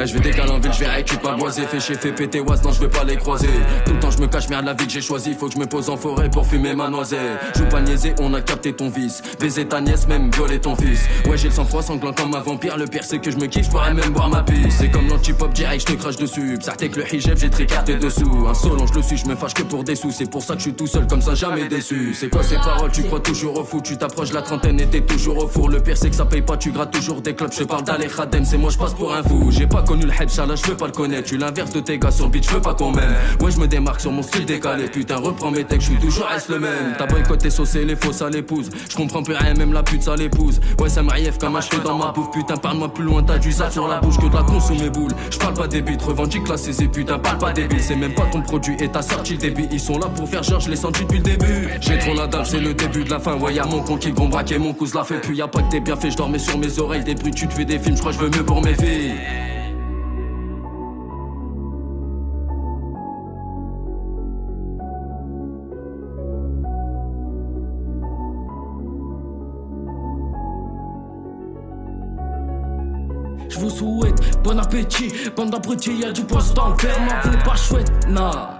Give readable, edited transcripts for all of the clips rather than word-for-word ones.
Je vais décaler en ville, je vais récupérer boiser. Fais chier, fais péter was, non je veux pas les croiser. Tout le temps je me cache, merde la vie que j'ai choisie. Faut que je me pose en forêt pour fumer ma noisette. Joue pas niaiser, on a capté ton vice. Baiser ta nièce, même violer ton fils. Ouais j'ai le sang-froid sanglant comme un vampire. Le pire c'est que je me kiffe, je pourrais même boire ma pisse. C'est comme l'anti-pop direct, je te crache dessus. P'sarté que le hijab, j'ai très carté dessous. Un solon, je le suis, je me fâche que pour des sous. C'est pour ça que je suis tout seul comme ça, jamais déçu. C'est quoi ces paroles, tu crois toujours au fou. Tu t'approches de la trentaine et t'es toujours au four. Le pire c'est que ça paye pas, tu grattes toujours des clubs. Je parle d'aller khadem, c'est moi je passe pour un fou. J'ai pas connu le hype, je veux pas le connaître, tu l'inverse de tes gars sur le beat, je veux pas qu'on m'aime. Ouais je me démarque sur mon style décalé, putain reprends mes textes, je suis toujours reste le même. T'as boycotté, saucé les faux, ça l'épouse. Je comprends plus rien, même la pute ça l'épouse. Ouais ça m'arrive comme un cheveu dans ma bouffe. Putain parle-moi plus loin, t'as du ça sur la bouche que de la con sous mes boules. Je parle pas des beats, revendique la saisie, putain parle pas débile. C'est même pas ton produit et t'as sorti le débit. Ils sont là pour faire genre, je l'ai senti depuis le début. J'ai trop la dalle, c'est le début de la fin. Ouais y'a mon con qui vont braquer, mon cousin l'a fait. Puis y'a pas que des bienfaits, je dormais sur mes oreilles. Des bruits, tu te fais des films, je crois que je veux mieux pour mes filles. Je vous souhaite bon appétit, bande d'abrutis, y'a du poisson dans le verre, ma vie n'est pas chouette, nah.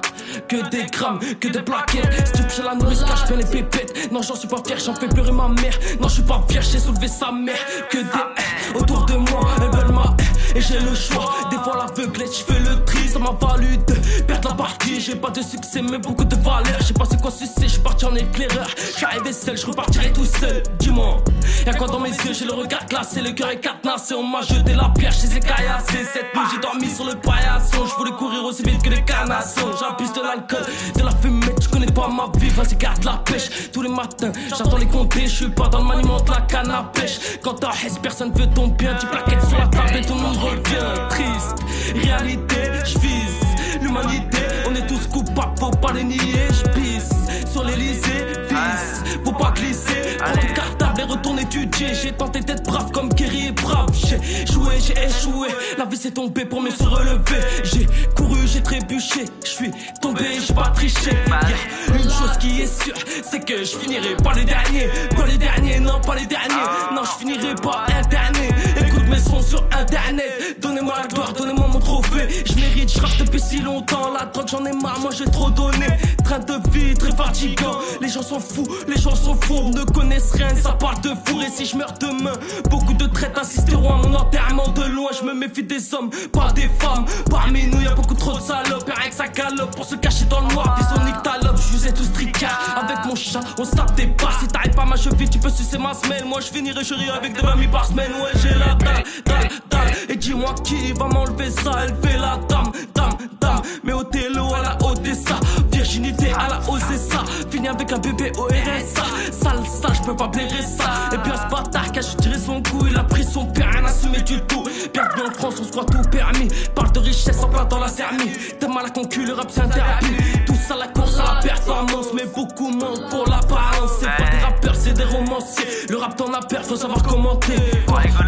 Que des grammes, que des plaquettes. Si tu piches la nourrice, cache bien les pépettes. Non, j'en suis pas fier, j'en fais pleurer ma mère. Non, je suis pas fier, j'ai soulevé sa mère. Que des autour de moi, elles veulent ma et j'ai le choix. Des fois l'aveuglette, je fais le tri, ça m'a valu de perdre la partie. J'ai pas de succès, mais beaucoup de valeur. Je sais pas c'est quoi succès, je suis parti en éclaireur. Je suis arrivé seul, je repartirai tout seul. Dis-moi, y'a quoi dans mes yeux, j'ai le regard glacé, le cœur est cadenassé. On m'a jeté la pierre, je les ai caillassés. Cette nuit, j'ai dormi sur le paillasson. Je voulais courir aussi vite que les canassons. J'abuse de l'alcool, de la fumée, tu connais pas ma vie, vas-y garde la pêche. Tous les matins, j'attends les compter, je suis pas dans le maniement de la canne à pêche. Quand t'as haisse, personne veut ton bien, tu plaquettes sur la table et tout le monde revient. Triste, réalité, j'vise l'humanité, on est tous coupables, faut pas les nier. J'pisse sur l'Elysée, vise, faut pas glisser. Prends ton cartable et retourne étudier. J'ai tenté d'être brave comme Kerry est brave. J'ai joué, j'ai échoué, la vie s'est tombée pour mieux se relever. J'ai couru, j'ai trébuché, j'suis tombé, j'ai pas triché. Y'a une chose qui est sûre, c'est que je finirai pas les derniers. Pas les derniers, non pas les derniers. Non, je finirai pas un dernier. Écoute mes sons sur internet. Donnez-moi la gloire, donnez-moi mon trophée. Je mérite, je rappe depuis si longtemps. La drogue j'en ai marre, moi j'ai trop donné. Train de vie très fatigant. Les gens sont fous, les gens sont fous. Ne connaissent rien, ça parle de four. Et si je meurs demain, beaucoup de traites assisteront à mon enterrement. De loin je me méfie des hommes, pas des femmes. Parmi nous y'a beaucoup trop de salopes. Et rien que ça galope pour se cacher dans le noir. Puis son nique ta lope, je vous ai tous tricard. Avec mon chat, on se tape des pas. Si t'arrives pas à ma cheville, tu peux sucer ma semelle. Moi je finirai chérie avec des 20 000 par semaine. Ouais j'ai la dalle, dalle, dalle. Et dis-moi qui va m'enlever ça. Elle fait la dame, dame, dame. Mais Othello à la Odessa, virginité à la Ocessa. Fini avec un bébé au RSA. Sale, sale, je peux pas blairer ça. Et puis un ce bâtard qui a tiré son coup. Il a pris son père, rien assumé du tout. Bienvenue en France, on se croit tout permis. Parle de richesse en plein dans la zermie. T'aimes à la concu, le rap c'est interdit. Tout ça la course à la performance. Mais beaucoup mentent pour l'apparence. C'est pas des rappeurs, c'est des romanciers. Le rap t'en a peur, faut savoir commenter.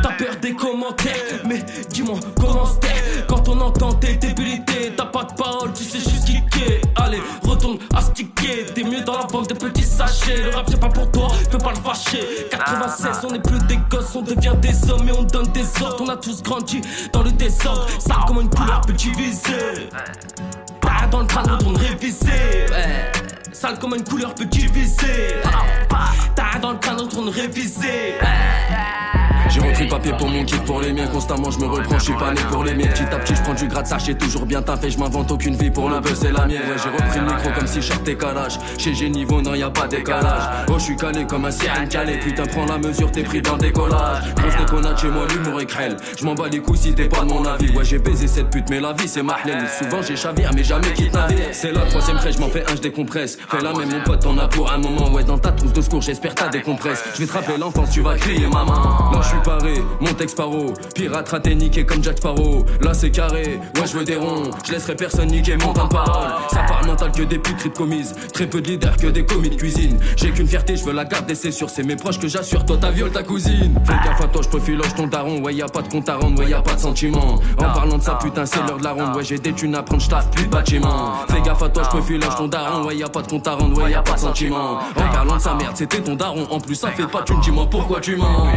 T'as peur des commentaires, mais dis-moi comment c'était. Quand on entend tes débilités, t'as pas de parole, tu sais juste kicker. Allez, retourne à sticker. T'es mieux dans la bande des petits sachets. Le rap c'est pas pour toi, fais pas le fâcher. 96, on est plus des gosses, on devient des hommes et on donne des ordres. On a tous grandi dans le désordre. Ça comme une couleur peut diviser. T'as dans le crâne, retourne réviser. Sale comme une couleur peut diviser. T'as dans le crâne, retourne réviser. J'ai repris le papier pour mon kiff, pour les miens. Constamment je me reprends, je suis pas né pour les miens. Petit à petit je prends du gratte, ça j'ai toujours bien taffé. Je m'invente aucune vie pour le buzz, c'est la mienne. Ouais, j'ai repris le micro comme si je sortais calage. Chez Géniveau, non y'a pas décalage. Oh je suis calé comme un sirène calé. Putain prends la mesure, t'es pris dans le décollage. Grosse déconnade chez moi, l'humour est crêle. Je m'en bats les couilles si t'es pas de mon avis. Ouais j'ai baisé cette pute mais la vie c'est mahlène. Souvent j'ai chavire mais jamais quitte navire. C'est la troisième fraîche, je m'en fais un, je décompresse. Fais la même mon pote, t'en as pour un moment. Ouais dans ta trousse de secours, j'espère t'as décompresse. Je vais te rappeler l'enfance, tu vas crier maman. Non je suis paré, mon texte paro. Pirate raté niqué comme Jack Sparrow. Là c'est carré, ouais je veux des ronds. Je laisserai personne niquer mon temps de parole. Ça parle mental que des puteries de commises. Très peu de leaders que des commis de cuisine. J'ai qu'une fierté, je veux la garder, c'est sûr. C'est mes proches que j'assure, toi ta viole ta cousine. Fais gaffe à toi, je peux filoche ton daron. Ouais y'a pas de compte à rendre, ouais y'a pas de sentiment. En parlant de ça putain c'est l'heure de la ronde. Ouais j'ai des thunes à prendre, j'taffe plus de bâtiment. Fais gaffe à toi, je peux filoche ton daron. Ouais y'a pas de compte à rendre, ouais y'a pas de sentiment. En parlant de sa merde, c'était ton daron. En plus ça fait pas, tu me dis moi pourquoi tu mens.